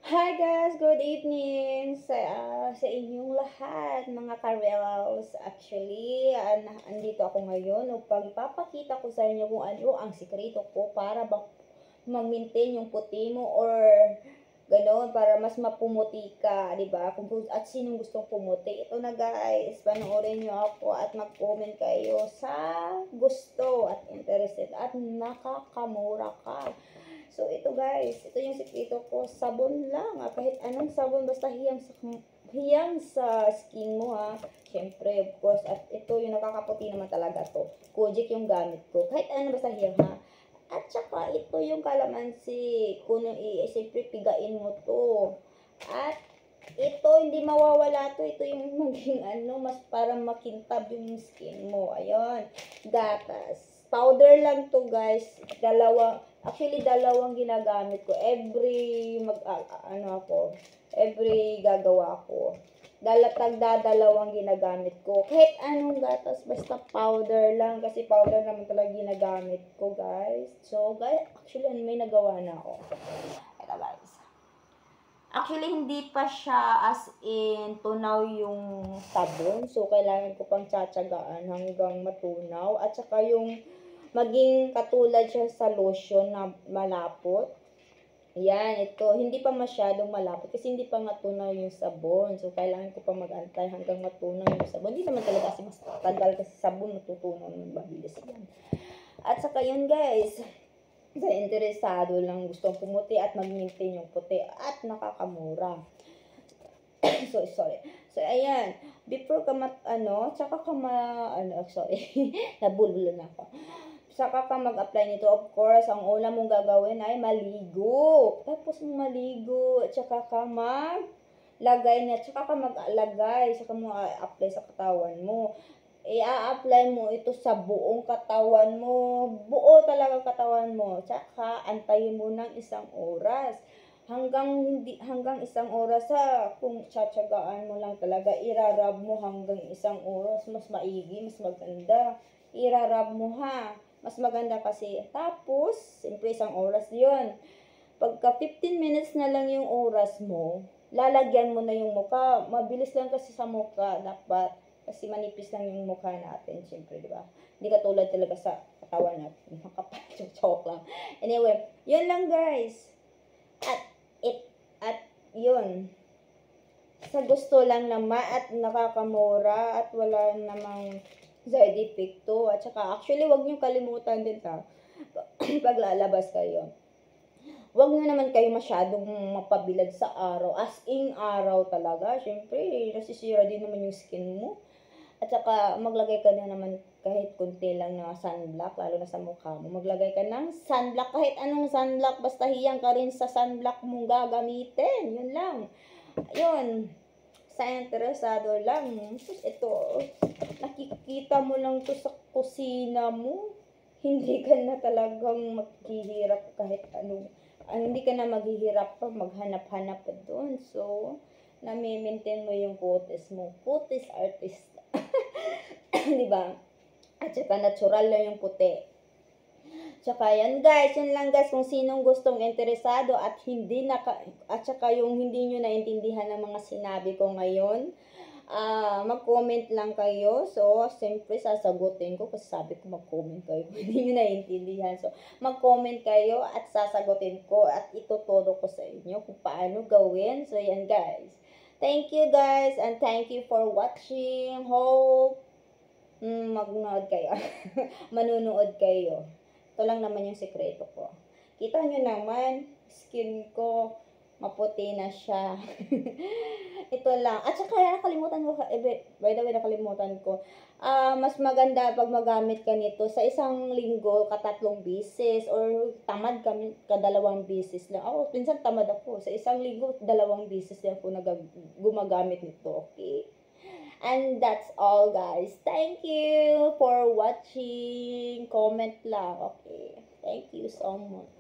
Hi guys! Good evening sa inyong lahat, mga ka-Reals. Actually, andito ako ngayon upang ipapakita ko sa inyo kung ano ang sikreto ko para mag-maintain yung puti mo or gano'n, para mas mapumuti ka, di ba? At sinong gustong pumuti. Ito na guys, panoorin nyo ako at mag-comment kayo sa gusto at interested at nakakamura ka. So, ito guys, ito yung sikreto ko. Sabon lang, kahit anong sabon, basta hiyang sa skin mo ha. Siyempre, of course, at ito yung nakakaputi naman talaga to. Kojic yung gamit ko. Kahit ano, basta hiyang ha. At saka, ito yung kalamansi. Kung siyempre, pigain mo to. At ito, hindi mawawala to. Ito yung maging mas parang makintab yung skin mo. Ayun. Gatas. Powder lang to guys. Dalawang ginagamit ko. Every gagawa ko. Dadalawang ginagamit ko. Kahit anong gatas, basta powder lang. Kasi powder naman talaga ginagamit ko guys. So guys, actually may nagawa na ako. Ito guys. Actually, hindi pa siya as in tunaw yung sabon. So, kailangan ko pang tsatsagaan hanggang matunaw. At saka yung maging katulad siya sa lotion na malapot. Yan, ito. Hindi pa masyadong malapot kasi hindi pa nga tunaw yung sabon. So, kailangan ko pa mag-antay hanggang matunaw yung sabon. Hindi naman talaga kasi mas tagal kasi sabon matutunaw ng mabilis yan. At saka yun guys, sa interesado lang gustong pumuti at mag-maintain yung puti at nakakamura. Sorry. So, ayan. Before ka nabulol na ako. Saka ka mag-apply nito, of course, ang una mong gagawin ay maligo. Tapos maligo, at saka ka maglagay na, saka ka mag-alagay, saka mo apply sa katawan mo. I-apply mo ito sa buong katawan mo. Buo talaga katawan mo. Tsaka, antayin mo ng 1 oras. Hanggang 1 oras kung tsatsagaan mo lang talaga, irarab mo hanggang 1 oras. Mas maigi, mas maganda. Irarab mo ha. Mas maganda kasi. Tapos, siyempre 1 oras yun. Pagka 15 minutes na lang yung oras mo, lalagyan mo na yung mukha. Mabilis lang kasi sa mukha dapat. Kasi manipis lang yung mukha natin, siyempre, di ba? Hindi katulad talaga sa katawan natin. Makapal-chok lang. Anyway, yun lang guys. At yun. Sa gusto lang naman at nakakamura at wala namang side effect to. At saka, actually, wag nyo kalimutan din pag lalabas kayo. Wag nyo naman kayo masyadong mapabilad sa araw. As in araw talaga. Siyempre, nasisira din naman yung skin mo. At saka, maglagay ka na naman kahit kunti lang na sunblock, lalo na sa mukha mo. Maglagay ka ng sunblock, kahit anong sunblock, basta hiyang ka rin sa sunblock mong gagamitin. Yun lang. Yun. Sa interesado lang. Ito, nakikita mo lang to sa kusina mo. Hindi ka na talagang maghihirap kahit ano. Hindi ka na maghihirap pa maghanap-hanap pa doon. So, nami-maintain mo yung kutis mo. Kutis artist. Diba? At saka natural lang yung puti. Tsaka yan guys, yun lang guys, kung sinong gustong interesado at saka yung hindi nyo naintindihan ng mga sinabi ko ngayon, mag-comment lang kayo. So, siyempre sasagutin ko kasi sabi ko mag-comment kayo kung hindi nyo naintindihan. So, mag-comment kayo at sasagutin ko at ituturo ko sa inyo kung paano gawin. So, yan guys. Thank you guys and thank you for watching. Hope magnood kayo. Manunood kayo. Ito lang naman yung sekreto ko. Kita nyo naman, skin ko, maputi na siya. Ito lang. At saka, nakalimutan ko, by the way, nakalimutan ko. Mas maganda pag magamit ka nito sa isang linggo, 3 beses, or tamad kami, 2 beses lang. Ako, minsan tamad ako. Sa isang linggo, 2 beses lang ako gumagamit nito. Okay? And that's all guys. Thank you for watching. Comment lang. Okay. Thank you so much.